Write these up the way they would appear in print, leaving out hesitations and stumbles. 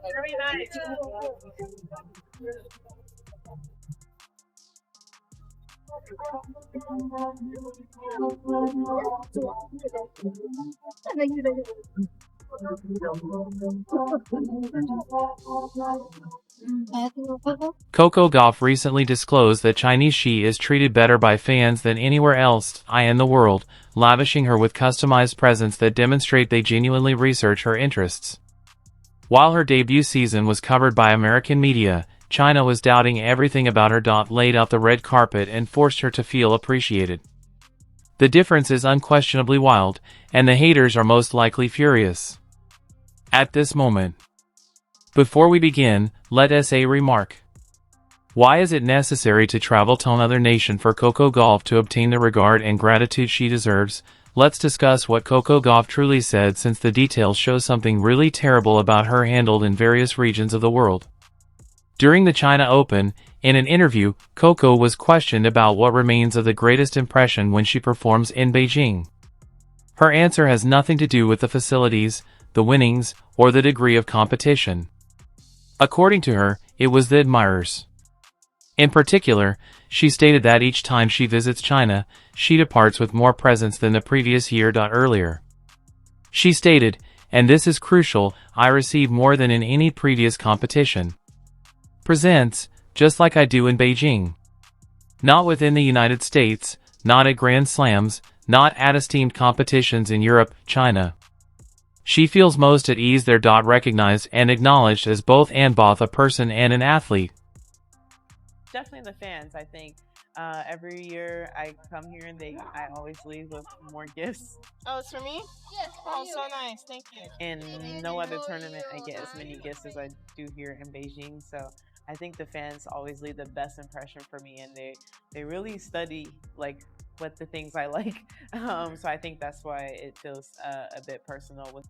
Very nice. Coco Gauff recently disclosed that Chinese she is treated better by fans than anywhere else in the world, lavishing her with customized presents that demonstrate they genuinely research her interests. While her debut season was covered by American media, China was doubting everything about her. Laid out the red carpet and forced her to feel appreciated. The difference is unquestionably wild, and the haters are most likely furious. At this moment. Before we begin, let us remark. Why is it necessary to travel to another nation for Coco Gauff to obtain the regard and gratitude she deserves? Let's discuss what Coco Gauff truly said, since the details show something really terrible about her handled in various regions of the world. During the China Open, in an interview, Coco was questioned about what remains of the greatest impression when she performs in Beijing. Her answer has nothing to do with the facilities, the winnings, or the degree of competition. According to her, it was the admirers. In particular, she stated that each time she visits China, she departs with more presents than the previous year. Earlier, she stated, and this is crucial, I receive more than in any previous competition. Presents, just like I do in Beijing. Not within the United States, not at Grand Slams, not at esteemed competitions in Europe, China. She feels most at ease there. Recognized and acknowledged as both a person and an athlete. Definitely the fans, I think. Every year I come here and I always leave with more gifts. Oh, it's for me? Yes. Oh, so nice. Thank you. In no other tournament I get as many gifts as I do here in Beijing. So I think the fans always leave the best impression for me, and they really study like what the things I like. So I think that's why it feels a bit personal.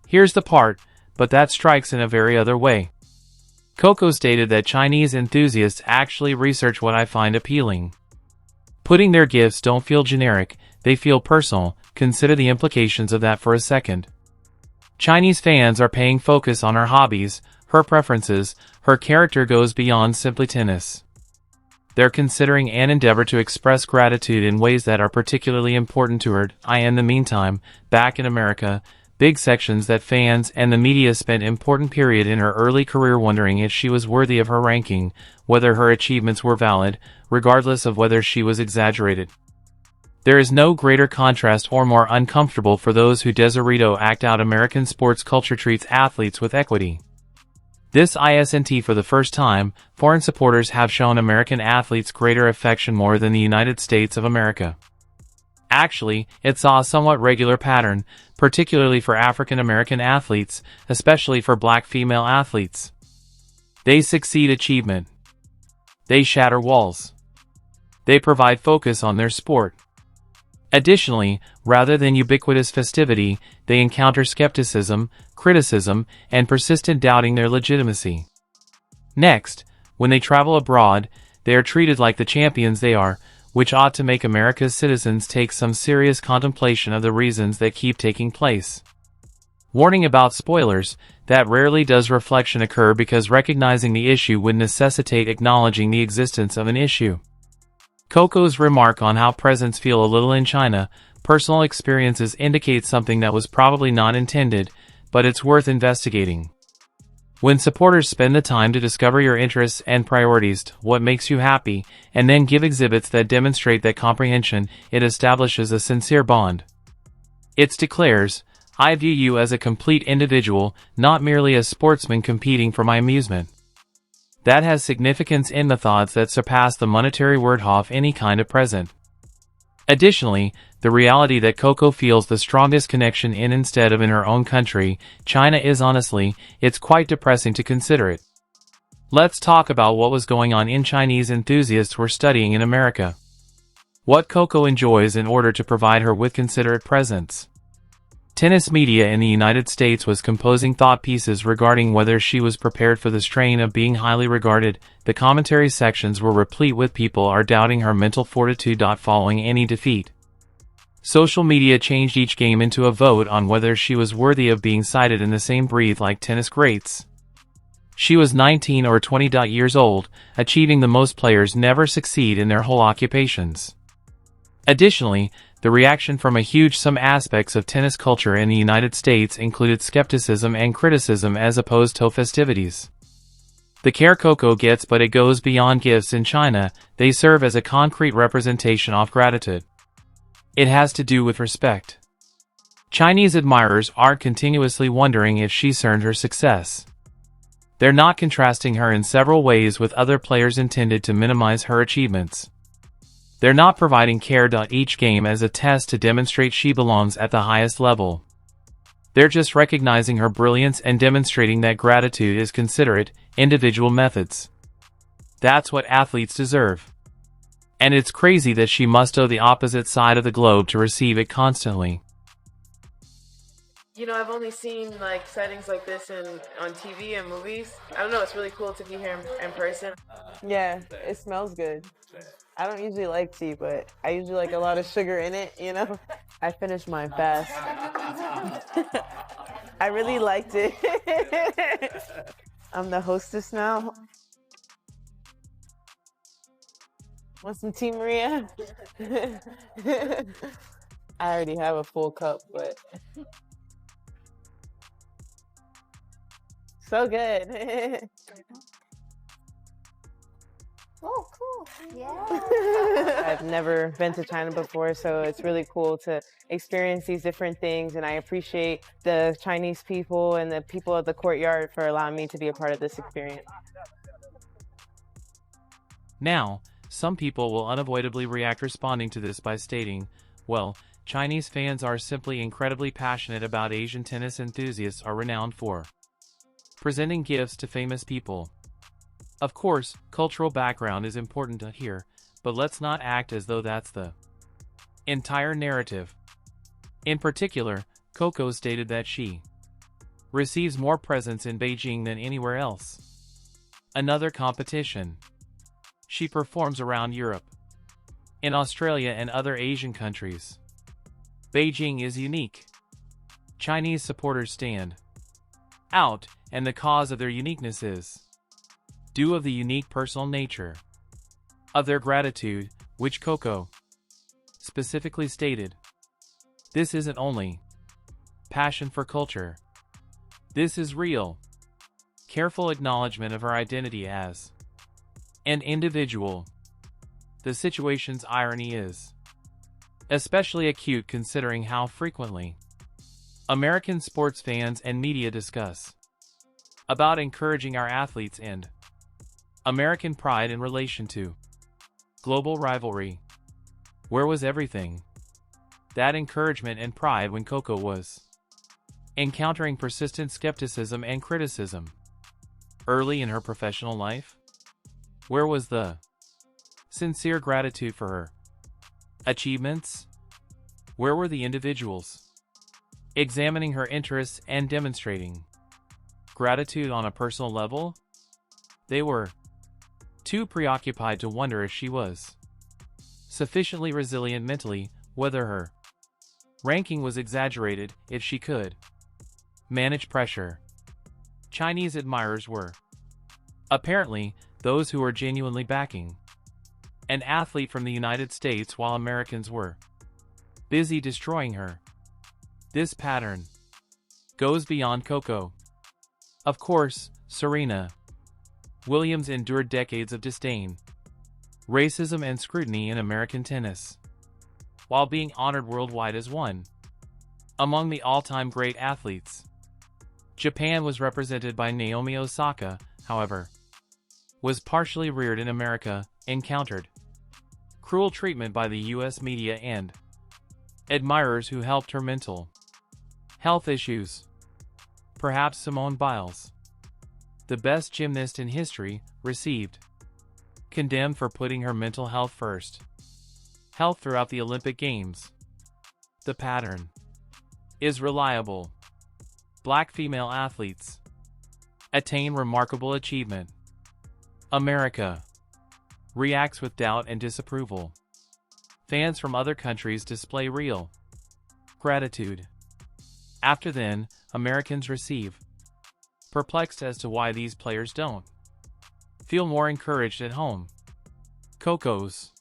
Here's the part, but that strikes in a very other way. Coco stated that Chinese enthusiasts actually research what I find appealing. Putting their gifts don't feel generic, they feel personal. Consider the implications of that for a second. Chinese fans are paying focus on her hobbies, her preferences, her character goes beyond simply tennis. They're considering an endeavor to express gratitude in ways that are particularly important to her. In the meantime, back in America, big sections that fans and the media spent important period in her early career wondering if she was worthy of her ranking, whether her achievements were valid, regardless of whether she was exaggerated. There is no greater contrast or more uncomfortable for those who Desirito act out American sports culture treats athletes with equity. This isn't for the first time, foreign supporters have shown American athletes greater affection more than the United States of America. Actually, it's a somewhat regular pattern, particularly for African American athletes, especially for black female athletes. They succeed achievement. They shatter walls. They provide focus on their sport. Additionally, rather than ubiquitous festivity, they encounter skepticism, criticism, and persistent doubting their legitimacy. Next, when they travel abroad, they are treated like the champions they are, which ought to make America's citizens take some serious contemplation of the reasons that keep taking place. Warning about spoilers, that rarely does reflection occur because recognizing the issue would necessitate acknowledging the existence of an issue. Coco's remark on how presents feel a little in China, personal experiences indicate something that was probably not intended, but it's worth investigating. When supporters spend the time to discover your interests and priorities, what makes you happy, and then give exhibits that demonstrate that comprehension, it establishes a sincere bond. It declares, I view you as a complete individual, not merely a sportsman competing for my amusement. That has significance in methods that surpass the monetary word of any kind of present. Additionally, the reality that Coco feels the strongest connection in instead of in her own country, China is honestly, it's quite depressing to consider it. Let's talk about what was going on in Chinese enthusiasts were studying in America. What Coco enjoys in order to provide her with considerate presents. Tennis media in the United States was composing thought pieces regarding whether she was prepared for the strain of being highly regarded. The commentary sections were replete with people are doubting her mental fortitude. Following any defeat, social media changed each game into a vote on whether she was worthy of being cited in the same breath like tennis greats. She was 19 or 20 years old, achieving the most players never succeed in their whole occupations. Additionally, the reaction from some aspects of tennis culture in the United States included skepticism and criticism as opposed to festivities. The care Coco gets, but it goes beyond gifts in China. They serve as a concrete representation of gratitude. It has to do with respect. Chinese admirers aren't continuously wondering if she's earned her success. They're not contrasting her in several ways with other players intended to minimize her achievements. They're not providing care. Each game as a test to demonstrate she belongs at the highest level. They're just recognizing her brilliance and demonstrating that gratitude is considerate, individual methods. That's what athletes deserve. And it's crazy that she must owe the opposite side of the globe to receive it constantly. You know, I've only seen like settings like this on TV and movies. I don't know, it's really cool to be here in person. Yeah, it smells good. I don't usually like tea, but I usually like a lot of sugar in it, you know? I finished mine fast. I really liked it. I'm the hostess now. Want some tea, Maria? I already have a full cup, but... So good. Oh, cool. Yeah. I've never been to China before, so it's really cool to experience these different things, and I appreciate the Chinese people and the people of the courtyard for allowing me to be a part of this experience. Now, some people will unavoidably react responding to this by stating, well, Chinese fans are simply incredibly passionate about Asian tennis enthusiasts are renowned for presenting gifts to famous people. Of course, cultural background is important here, but let's not act as though that's the entire narrative. In particular, Coco stated that she receives more presents in Beijing than anywhere else. Another competition. She performs around Europe, in Australia and other Asian countries. Beijing is unique. Chinese supporters stand out, and the cause of their uniqueness is due of the unique personal nature of their gratitude, which Coco specifically stated. This isn't only passion for culture. This is real, careful acknowledgement of her identity as an individual. The situation's irony is especially acute considering how frequently American sports fans and media discuss about encouraging our athletes and American pride in relation to global rivalry. Where was everything? That encouragement and pride when Coco was encountering persistent skepticism and criticism early in her professional life? Where was the sincere gratitude for her achievements? Where were the individuals examining her interests and demonstrating gratitude on a personal level? They were too preoccupied to wonder if she was sufficiently resilient mentally, whether her ranking was exaggerated, if she could manage pressure. Chinese admirers were apparently those who were genuinely backing an athlete from the United States while Americans were busy destroying her. This pattern goes beyond Coco. Of course, Serena Williams endured decades of disdain, racism and scrutiny in American tennis, while being honored worldwide as one among the all-time great athletes. Japan was represented by Naomi Osaka, however, was partially reared in America, encountered cruel treatment by the US media and admirers who helped her mental health issues. Perhaps Simone Biles, the best gymnast in history, received condemned for putting her mental health first. Health throughout the Olympic Games. The pattern Is reliable. Black female athletes attain remarkable achievement. America reacts with doubt and disapproval. Fans from other countries display real gratitude. After then, Americans receive perplexed as to why these players don't feel more encouraged at home. Coco's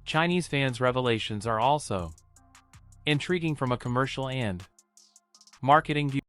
Chinese fans' revelations are also intriguing from a commercial and marketing view.